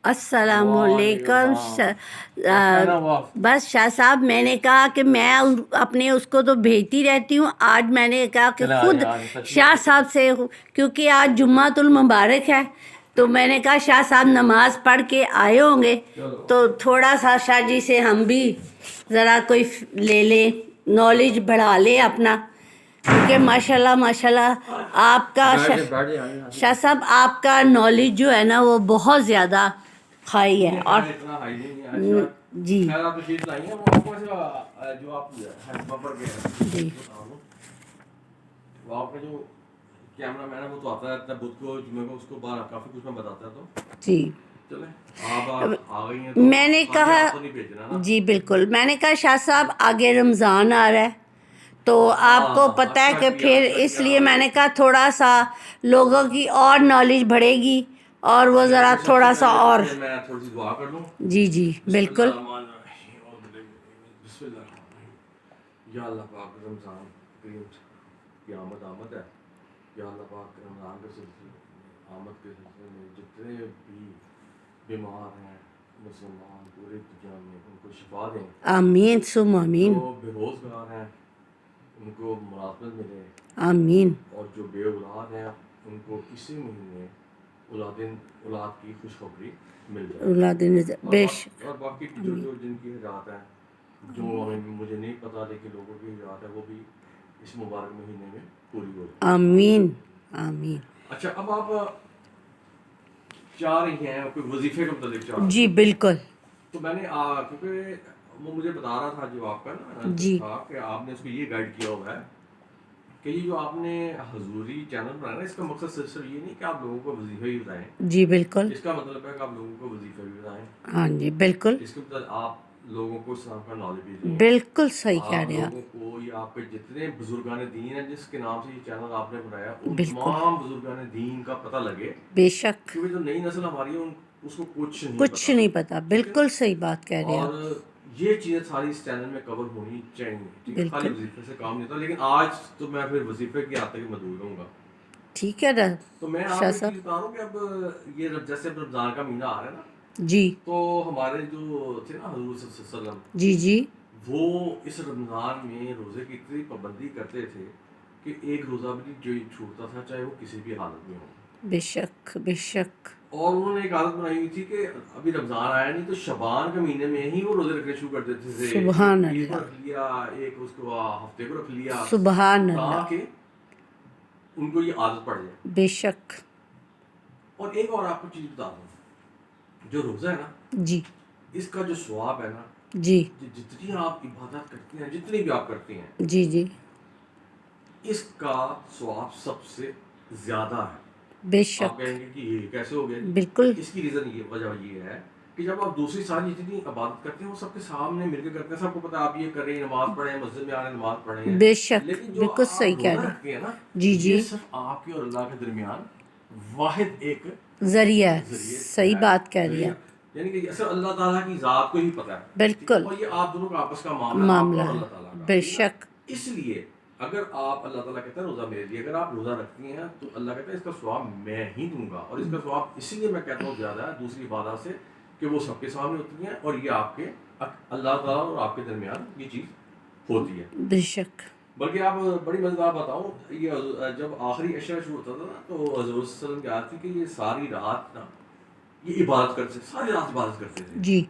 السلام علیکم کیسا نا وہ بس شاہ صاحب میں نے کہا کہ میں اپنے اس کو تو بھیجتی رہتی ہوں. آج میں نے کہا کہ چلا خود یار تشریف شاہ رکھو صاحب سے کیونکہ آج جمعۃ المبارک ہے تو میں نے کہا شاہ صاحب نماز پڑھ کے آئے ہوں گے چلو تو تھوڑا سا شاہ جی سے ہم بھی ذرا کوئی لے لیں، نالج بڑھا لیں اپنا، کیونکہ ماشاء اللہ آپ کا بیٹھ جائے بیٹھ جائے شاہ صاحب آپ کا نالج جو ہے نا وہ بہت زیادہ ہائی ہے. نہیں اور خیر اتنا ہائی نہیں ہے اچھا. جی خیر آپ تشریف لائی ہیں وہ کون سا جو آپ ببر کے جی بتا دو وہ آپ کا جو کیمرہ مین ہے وہ تو آتا رہتا ہے بدھ کو جمعے کو اس کو باہر کافی کچھ میں بتاتا ہے. تو جی چلیں آپ آ گئی ہیں تو میں نے خالی کہا آپ تو نہیں بھیجنا نا. جی بالکل، میں نے کہا شاہ صاحب آگے رمضان آ رہا ہے تو آپ کو ہاں پتہ ہے کہ پھر اچھا اس کیا لیے میں نے کہا تھوڑا سا لوگوں کی اور نالج بڑھے گی اور وہ چلیں ذرا تو سب سے تھوڑا سا پہلے اور. پہلے میں تھوڑی سی دعا کر لوں. جی جی بسم اللہ بالکل. الرحمن الرحیم بسم اللہ الرحمن الرحیم. یا اللہ پاک رمضان کریم کی آمد ہے. یا اللہ پاک رمضان کے سلسلے آمد کے سلسلے میں جتنے بھی بیمار ہیں مسلمان پورے دنیا میں ان کو شفا دیں. آمین ثم آمین. جو بے روزگار ہیں ان کو ملازمت ملے. آمین. اور جو بے اولاد ہیں ان کو اسی مہینے اولاد کی خوشخبری مل جائے. اولاد بے شک. اور باقی جو آمین. جو جن کی حجات ہیں جو مجھے نہیں پتا لیکن لوگوں کی حجات ہے وہ بھی اس مبارک مہینے میں پوری ہو جائے. آمین آمین. اچھا اب آپ چاہ رہی ہیں کوئی وظیفے کے متعلق چاہ رہی جی ہیں بالکل. تو میں نے کیونکہ وہ مجھے بتا رہا تھا جو آپ کا نا جو جی تھا کہ آپ نے اس کو یہ گائیڈ کیا ہوا ہے کہ یہ جو آپ نے حضوری چینل بنایا نا اس کا مقصد صرف یہ نہیں کہ آپ لوگوں کو وظیفے ہی بتائیں. جی بالکل. اس کا مطلب ہے کہ آپ لوگوں کو وظیفے بھی بتائیں. ہاں جی بالکل. اس کے مطلب آپ لوگوں کو اسلام کا نالج بھی دیں. بالکل صحیح کہہ آپ رہے ہیں لوگوں کو یہ آپ کے جتنے بزرگان دین ہیں جس کے نام سے یہ چینل آپ نے بنایا ان بالکل. تمام بزرگان دین کا پتہ لگے. بے شک. کیونکہ جو نئی نسل ہماری ہے اس کو کچھ نہیں کچھ پتا. نہیں پتا. ٹھیک ہے بالکل صحیح بات کہہ رہے ہیں اور آپ. یہ چیزیں ساری اس چینل میں کور ہونی چاہیے. ٹھیک ہے خالی بالکل وظیفے سے کام نہیں ہوتا لیکن آج تو میں پھر وظیفے کی آتے ہی مدعو رہوں گا. ٹھیک ہے نا تو میں آپ شاہ کو ایک چیز صاحب. بتا رہا ہوں کہ اب یہ جیسے رمضان کا مہینہ آ رہا ہے نا جی تو ہمارے جو تھے نا حضور صلی اللہ علیہ وسلم جی جی وہ اس رمضان میں روزے کی اتنی پابندی کرتے تھے کہ ایک روزہ بھی جو چھوٹتا تھا چاہے وہ کسی بھی حالت میں ہو. بے شک بے شک. اور انہوں نے ایک عادت بنائی ہوئی تھی کہ ابھی رمضان آیا نہیں تو شعبان کے مہینے میں ہی وہ روزے رکھنے شروع کر دیتے تھے. سبحان ایک عید کو اللہ. رکھ لیا ایک اس کو ہفتے کو رکھ لیا سبحان اللہ. تاکہ ان کو یہ عادت پڑ جائے. بے شک. اور ایک اور آپ کو چیز بتا دوں جو روزہ ہے نا جی اس کا جو ثواب ہے نا جی جتنی آپ عبادت کرتی ہیں جتنی بھی آپ کرتی ہیں جی جی اس کا ثواب سب سے زیادہ ہے. بے آپ شک. کہیں گے کہ یہ کیسے ہو گیا جی؟ بالکل. اس کی ریزن یہ وجہ یہ ہے کہ جب آپ دوسری ساری جتنی عبادت کرتے ہیں وہ سب کے سامنے مل کے کرتے ہیں. سب کو پتا ہے آپ یہ کر رہے ہیں نماز پڑھیں مسجد میں آ رہے ہیں نماز پڑھیں ہیں. بے شک. لیکن جو بالکل صحیح آپ کہہ روزہ رہے رکھتے ہیں نا ہیں. جی یہ جی صرف آپ کے اور اللہ کے درمیان واحد ایک ذریعہ ذریعے صحیح بات کہہ رہی ذریعہ ہیں. یعنی کہ اصل اللہ تعالیٰ کی ذات کو ہی پتا ہے. ٹھیک ہے بالکل اور یہ آپ دونوں کا آپس کا معاملہ ہے آپ کا معاملہ اور ہے. اللہ تعالیٰ کا. بے ٹھیک ہے نا شک. اس لیے اگر آپ اللہ تعالیٰ کہتا ہے روزہ میرے لیے اگر آپ روزہ رکھتی ہیں تو اللہ کہتا ہے اس کا ثواب میں ہی دوں گا. اور اس کا ثواب اسی لیے میں کہتا ہوں زیادہ ہے دوسری عبادات سے کہ وہ سب کے سامنے ہوتی ہیں اور یہ آپ کے اللہ تعالیٰ اور آپ کے درمیان یہ چیز ہوتی ہے. بے شک. بلکہ آپ بڑی مزیدار بتاؤں یہ جب آخری عشاء شروع ہوتا تھا نا تو حضور صلی اللہ علیہ وسلم کی عادت تھی کہ یہ ساری رات نا یہ عبادت کرتے تھے. ساری رات عبادت کرتے تھے. جی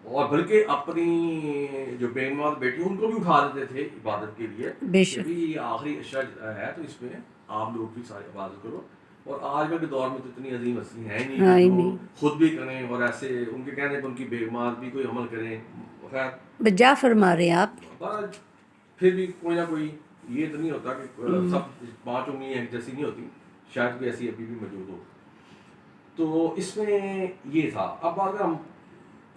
اور بلکہ اپنی جو بیمار بیٹی ان کو بھی اٹھا دیتے تھے عبادت کے لیے بے کہ شک. بھی یہ آخری عشاء ہے تو اس میں آپ لوگ بھی ساری عبادت کرو. اور آج کل کے دور میں تو اتنی عظیم ہستی ہیں نہیں ہاں کہ ہی جو نہیں. خود بھی کریں اور ایسے ان کے کہنے پر ان کی بیمار بھی کوئی عمل کریں. خیر بجا فرما رہے ہیں آپ. پر پھر بھی کوئی نہ کوئی یہ تو نہیں ہوتا کہ سب پانچ انگلیاں ایک جیسی نہیں ہوتی. شاید کوئی ایسی ابھی بھی موجود ہو. تو اس میں یہ تھا. اب اگر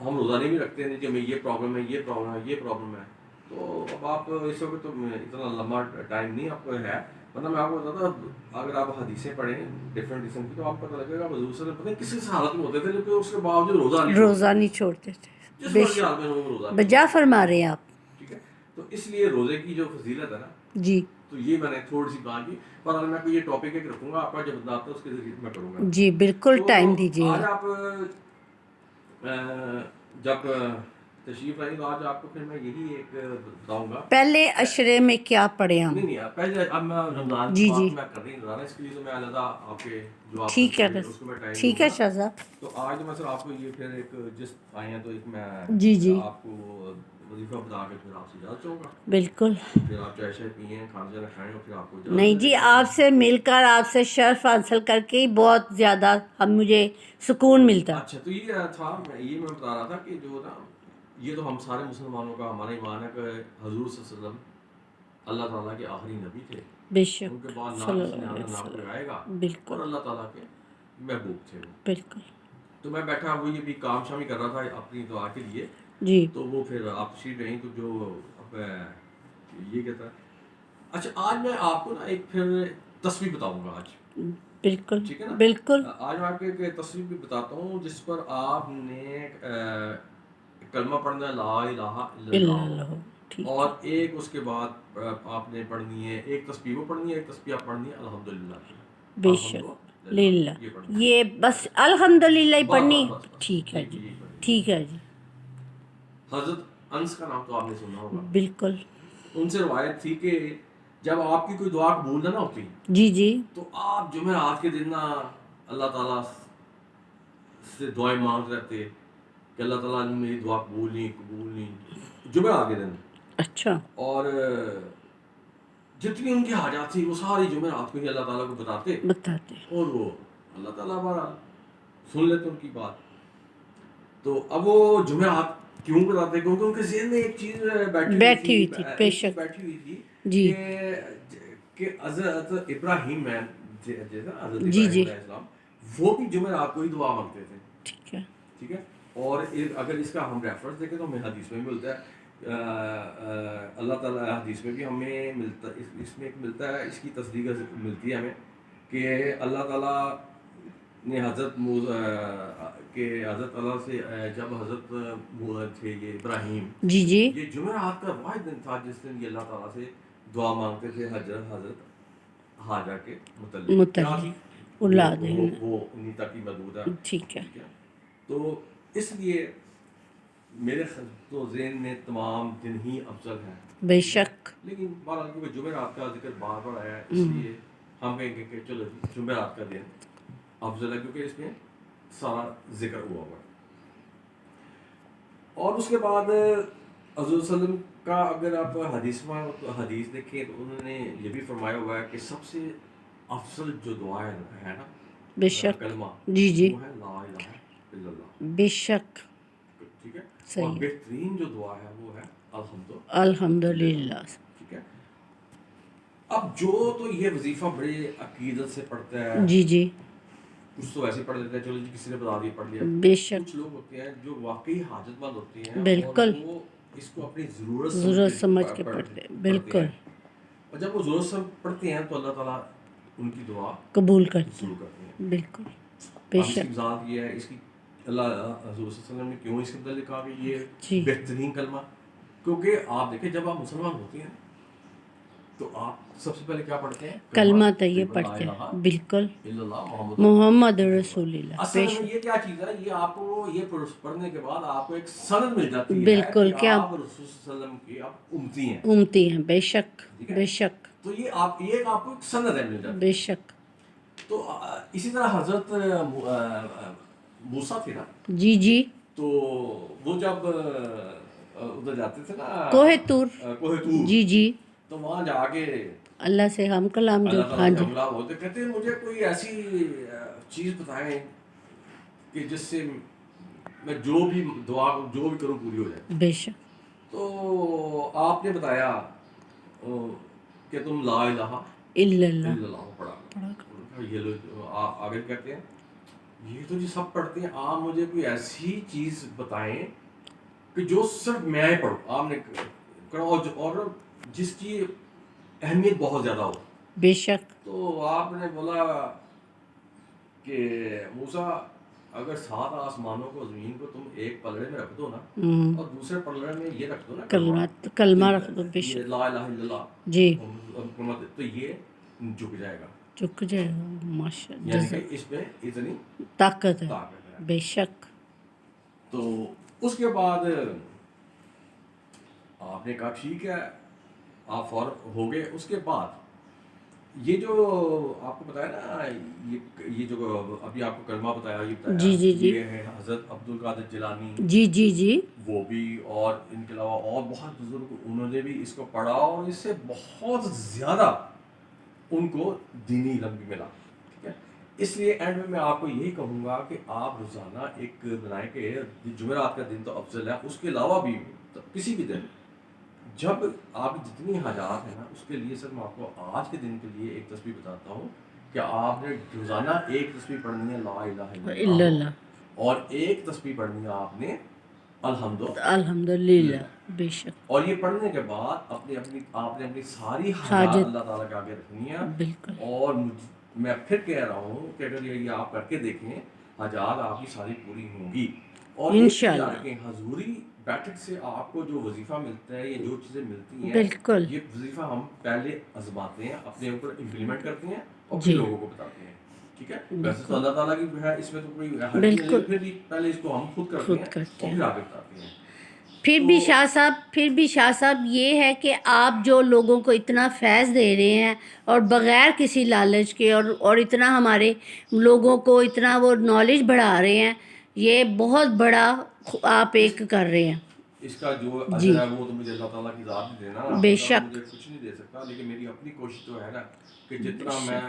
ہم روزانہ بھی رکھتے ہیں کہ ہمیں یہ پرابلم ہے یہ پرابلم ہے یہ پرابلم ہے تو اب آپ اس وقت تو اتنا لمبا ٹائم نہیں آپ کو ہے. ورنہ میں آپ کو بتاتا اگر آپ حدیثیں پڑھیں ڈفرینٹ قسم کی تو آپ کو پتہ لگے گا حضور صلی اللہ علیہ وسلم پتہ نہیں کس کس حالت میں ہوتے تھے لیکن اس کے باوجود روزہ نہیں چھوڑتے تھے. جس بے مرضی حال میں وہ روزہ شک. نہیں بجا چھوڑتے. فرما رہے ہیں آپ. ٹھیک ہے تو اس لیے روزے کی جو فضیلت ہے نا جی تو یہ میں نے تھوڑی سی بات کی، پر اگر میں کوئی یہ ٹاپک ایک رکھوں گا آپ کا جو بتاتا ہے اس کے ذریعے میں کروں گا. جی بالکل تو ٹائم دیجیے. آج آپ جب تشریف آئی تو آج آپ کو پھر میں یہی ایک بتاؤں گا. پہلے عشرے میں کیا پڑھے ہم؟ نہیں پہلے اب میں رمضان کی جی بات جی میں کر رہی ہوں، اس کے لیے تو میں علیحدہ آپ کے جو آپ ٹھیک ہے اس کو میں ٹائم ٹھیک دوں ہے گا. شاہ صاحب. تو آج میں سر آپ کو یہ پھر ایک جس آئے ہیں تو ایک میں جی جی آپ کو وظیفہ بتا کے پھر آپ سے اجازت چاہوں گا. بالکل. پھر آپ چائے شائے پئیں، کھانا شانا کھائیں اور پھر آپ کو اجازت نہیں دے جی، دیں گے. آپ سے مل کر آپ سے شرف حاصل کر کے ہی بہت زیادہ مجھے سکون ملتا. اچھا تو یہ تھا میں بتا رہا تھا کہ جو نا یہ تو ہم سارے مسلمانوں کا ہمارا ایمان ہے کہ حضور صلی اللہ علیہ وسلم اللہ تعالیٰ کے آخری نبی تھے. بے ان شک کے بعد نہ صلی کسی اللہ نے علیہ آنا نہ کوئی آئے گا، وسلم. اور بالکل اللہ تعالیٰ کے محبوب تھے وہ. بالکل. تو میں بیٹھا وہ یہ بھی کام شام ہی کر رہا تھا اپنی دعا کے لیے. جی تو وہ پھر آپ تشریف رہیں تو جو اب یہ کہتا ہے. اچھا آج میں آپ کو نا ایک پھر تصویر بتاؤں گا آج. بالکل ٹھیک ہے نا. بالکل. آج میں آپ کو ایک تصویر بھی بتاتا ہوں جس پر آپ نے کلمہ پڑھنا ہے لا الہ الا اللہ، ٹھیک اور ہے. ایک اس کے بعد آپ نے پڑھنی ہے ایک تسبیح وہ پڑھنی ہے، ایک تسبیح آپ پڑھنی ہے الحمدللہ. بے شک للہ. یہ بس الحمدللہ ہی پڑھنی. ٹھیک ہے جی ٹھیک ہے جی. حضرت انس کا نام تو آپ نے سنا ہوگا. بالکل. ان سے روایت تھی کہ جب آپ کی کوئی دعا قبول نہ ہوتی جی جی تو آپ جمعرات کے دن نا اللہ تعالیٰ سے دعائیں مانگ رہتے کہ اللہ تعالیٰ نے میری دعا قبول نہیں جمعرات کے دن. اچھا. اور جتنی ان کی حاجات تھی وہ ساری جمعرات کو ہی اللہ تعالیٰ کو بتاتے اور وہ اللہ تعالیٰ ہمارا سن لیتے ان کی بات. تو اب وہ جمعرات کیوں بتاتے کیونکہ ان کے ذہن میں ایک چیز بیٹھی ہوئی تھی جی کہ حضرت ابراہیم حضرت جی ابراہیم جی علیہ السلام وہ بھی جمعرات کو ہی دعا مانگتے تھے. ٹھیک ہے. ٹھیک ہے. اور اگر اس کا ہم ریفرنس دیکھیں تو ہمیں حدیث میں بھی ملتا ہے اللہ تعالیٰ حدیث میں بھی ہمیں ملتا اس میں ایک ملتا ہے اس کی تصدیق ملتی ہے ہمیں کہ اللہ تعالیٰ نے حضرت اللہ سے جب حضرت تھے یہ ابراہیم جی جی یہ جمعرات کا واحد دن تھا جس دن یہ اللہ تعالیٰ سے دعا مانگتے تھے حضرت حاجہ کے متعلق اولاد وہ انہی تک ہی محدود ہے. ٹھیک ہے. تو اس لیے میرے تو ذہن میں تمام دن ہی افضل ہیں. بے شک. لیکن بہرحال کیونکہ جمعرات کا ذکر بار بار آیا ہے اس لیے ہم کہیں گے کہ چلو جمعرات کا دن افضل ہے کیونکہ اس میں سارا ذکر ہوا ہوا ہے. اور اس کے بعد حضور صلی اللہ علیہ وسلم کا اگر آپ حدیث دیکھیں تو انہوں نے یہ بھی فرمایا ہوا ہے کہ سب سے افضل جو دعا ہے نا بے شک. کلمہ جی جی وہ ہے لا الہ الا اللہ. بے شک. ٹھیک ہے. صحیح. اور بہترین جو دعا ہے وہ ہے الحمدللہ. ٹھیک ہے. اب جو تو یہ وظیفہ بڑے عقیدت سے پڑھتا ہے جی جی کچھ تو ایسے پڑھ لیتے ہیں چلو جی کسی نے بتا دیا پڑھ لیا. بے شک. کچھ لوگ ہوتے ہیں جو واقعی حاجت مند ہوتے ہیں بالکل اور وہ اس کو اپنی ضرورت سمجھ کے پڑھتے ہیں. بالکل. اور جب وہ ضرورت سے پڑھتے ہیں تو اللہ تعالیٰ ان کی دعا قبول کرتے ہیں. بالکل. بے اب اس کی شک. مثال یہ ہے اس کی اللہ حضور صلی اللہ علیہ وسلم نے کیوں اس کے اندر لکھا کہ یہ بہترین کلمہ کیونکہ آپ دیکھیں جب آپ مسلمان ہوتے ہیں تو آپ سب سے پہلے کیا پڑھتے ہیں؟ کلمہ طیب پڑھتے ہیں. بالکل. محمد رسول اللہ. اصل میں یہ کیا چیز ہے یہ آپ کو یہ پڑھنے کے بعد آپ کو ایک سند مل جاتی ہے بالکل کہ کیا آپ رسول صلی اللہ علیہ وسلم کی آپ امتی ہیں. امتی ہیں. بے شک بے شک. تو یہ آپ کو ایک سند ہے مل جاتی ہے. بے شک. تو اسی طرح حضرت موسیٰ تھے نا. جی جی تو وہ جب ادھر جاتے تھے نا کوہ طور. جی جی تو وہاں جا کے اللہ سے ہم کلام جو ہاں جی ہوتے کہتے ہیں مجھے کوئی ایسی چیز بتائیں کہ جس سے میں جو بھی دعا جو بھی کروں پوری ہو جائے. بے شک. تو آپ نے بتایا کہ تم لا الہ الا الا اللہ اللہ پڑھا. یہ لوگ آگے کہتے ہیں یہ تو جی سب پڑھتے ہیں آپ مجھے کوئی ایسی چیز بتائیں کہ جو صرف میں پڑھوں. آپ نے کہا اور جس کی اہمیت بہت زیادہ ہو. بے شک. تو آپ نے بولا کہ موسیٰ اگر 7 آسمانوں کو زمین کو تم ایک پلڑے میں رکھ دو نا اور دوسرے پلڑے میں یہ رکھ دو نا کلمہ رکھ دو بے یہ شک لا الہ الا اللہ جی محمد، تو یہ جھک جائے گا، چک جائے گا ماشاء یعنی اللہ کہ اس میں اتنی طاقت ہے طاقت ہے۔ بے شک تو اس کے بعد آپ نے کہا ٹھیک ہے آپ فارغ ہو گئے۔ اس کے بعد یہ جو آپ کو بتایا نا یہ جو ابھی آپ کو کلمہ بتایا یہ بتایا جی جی جی یہ ہے حضرت عبد القادر جیلانی، جی جی جی وہ بھی، اور ان کے علاوہ اور بہت بزرگ انہوں نے بھی اس کو پڑھا اور اس سے بہت زیادہ ان کو دینی علم بھی ملا، ٹھیک ہے۔ اس لیے اینڈ میں آپ کو یہی کہوں گا کہ آپ روزانہ ایک بنائیں کہ جمعرات کا دن تو افضل ہے، اس کے علاوہ بھی کسی بھی دن جب آپ کی جتنی حاجات ہیں نا اس کے لیے سر میں آپ کو آج کے دن کے لیے ایک تسبیح بتاتا ہوں کہ آپ نے روزانہ ایک تسبیح پڑھنی ہے لا الہ الا الا اللہ اللہ، اور ایک تسبیح پڑھنی ہے آپ نے الحمدللہ بے شک اور یہ پڑھنے کے بعد آپ نے اپنی ساری حاجات حاجت اللہ تعالیٰ کے آگے رکھنی ہے، بالکل اور میں پھر کہہ رہا ہوں کہ اگر یہ آپ کر کے دیکھیں حاجات آپ کی ساری پوری ہوں گی۔ اور ایک چیز انشاءاللہ یاد رکھیں، حضوری بیٹھک سے آپ کو جو وظیفہ ملتا ہے یا جو چیزیں ملتی ہیں بالکل یہ وظیفہ ہم پہلے آزماتے ہیں، اپنے اوپر امپلیمنٹ کرتے ہیں اور جی پھر لوگوں کو بتاتے ہیں، ٹھیک ہے۔ ویسے تو اللہ تعالیٰ کی ہے اس میں تو کوئی حرج نہیں ہے، بالکل لیکن پھر بھی پہلے اس کو ہم خود کرتے ہیں اور پھر آگے بتاتے ہیں۔ پھر بھی شاہ صاحب یہ ہے کہ آپ جو لوگوں کو اتنا فیض دے رہے ہیں اور بغیر کسی لالچ کے اور اتنا ہمارے لوگوں کو اتنا وہ نالج بڑھا رہے ہیں، یہ بہت بڑا آپ ایک کر رہے ہیں اس کا جو جی اجر ہے وہ تو مجھے اللہ تعالیٰ کی ذات ہی دینا، بے بندہ شک مجھے کچھ نہیں دے سکتا، لیکن میری اپنی کوشش تو ہے نا کہ جتنا میں،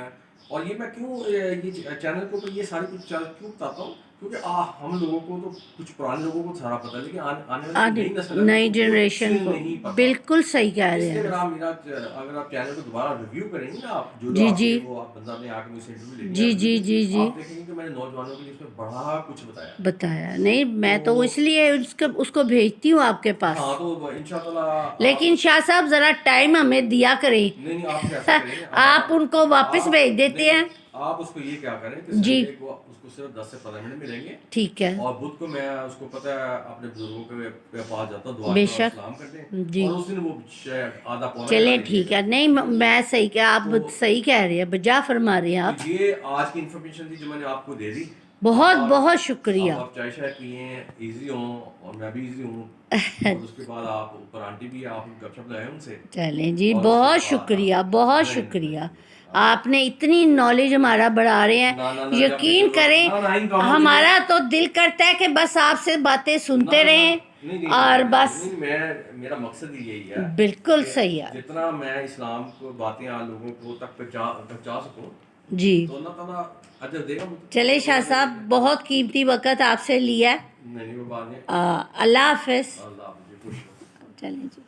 اور یہ میں کیوں یہ چینل کو یہ ساری کچھ کیوں بتاتا ہوں کیونکہ ہم لوگوں کو تو کچھ پرانے لوگوں کو سارا پتہ ہے، لیکن آنے والی نئی نسل نئی ہے جنریشن اس کو نہیں پتہ۔ بالکل صحیح کہہ اس رہے لیے ہیں اگر آپ چینل کو دوبارہ ریویو کریں گے نا، آپ جو جی آپ جی کے وہ بندہ نے آ کے مجھ سے انٹرویو لے جی جی جی جی آپ دیکھیں گے کہ میں نے نوجوانوں کے لیے اس میں بڑا کچھ بتایا، بتایا نہیں، میں تو اس لیے اس کو بھیجتی ہوں آپ کے پاس، ہاں تو انشاءاللہ لیکن شاہ صاحب ذرا ٹائم ہمیں دیا کریں، نہیں آپ کیسا کریں آپ ان کو واپس بھیج دیتے ہیں آپ اس کو یہ کیا کریں کہ جی سنڈے کو اس کو صرف 10 سے 15 منٹ ملیں گے، ٹھیک ہے اور بدھ کو میں اس کو پتہ ہے اپنے بزرگوں کے پاس جاتا ہوں، دعا بے کرتا ہوں، شک سلام کرتے جی ہیں، اور اس دن وہ آدھا پونا چلیں ٹھیک ہے، نہیں میں صحیح کہ آپ صحیح کہہ رہے ہیں، بجا فرما رہے ہیں آپ، تو یہ آج کی انفارمیشن تھی جو میں نے آپ کو دے دی۔ بہت بہت شکریہ، اب آپ چائے شائے پئیں، ایزی ہوں اور میں بھی ایزی ہوں، اور اس کے بعد آپ اوپر آنٹی بھی آپ گپ شپ لائیں ان سے، چلیں جی اور اس کے بہت بعد شکریہ بہت نہیں، شکریہ، آپ نے اتنی نالج ہمارا بڑھا رہے ہیں، یقین کریں ہمارا تو دل کرتا ہے کہ بس آپ سے باتیں سنتے رہیں اور بس، میرا مقصد ہی یہی ہے بالکل کہ صحیح ہے جتنا میں اسلام کو باتیں لوگوں کو تک پہنچا سکوں جی، تو اللہ تعالیٰ اجر دے گا مجھے۔ چلیں شاہ صاحب بہت قیمتی وقت آپ سے لیا ہے، نہیں وہ بات نہیں، اللہ حافظ، اللہ حافظ، خوش رہو۔ چلیں جی۔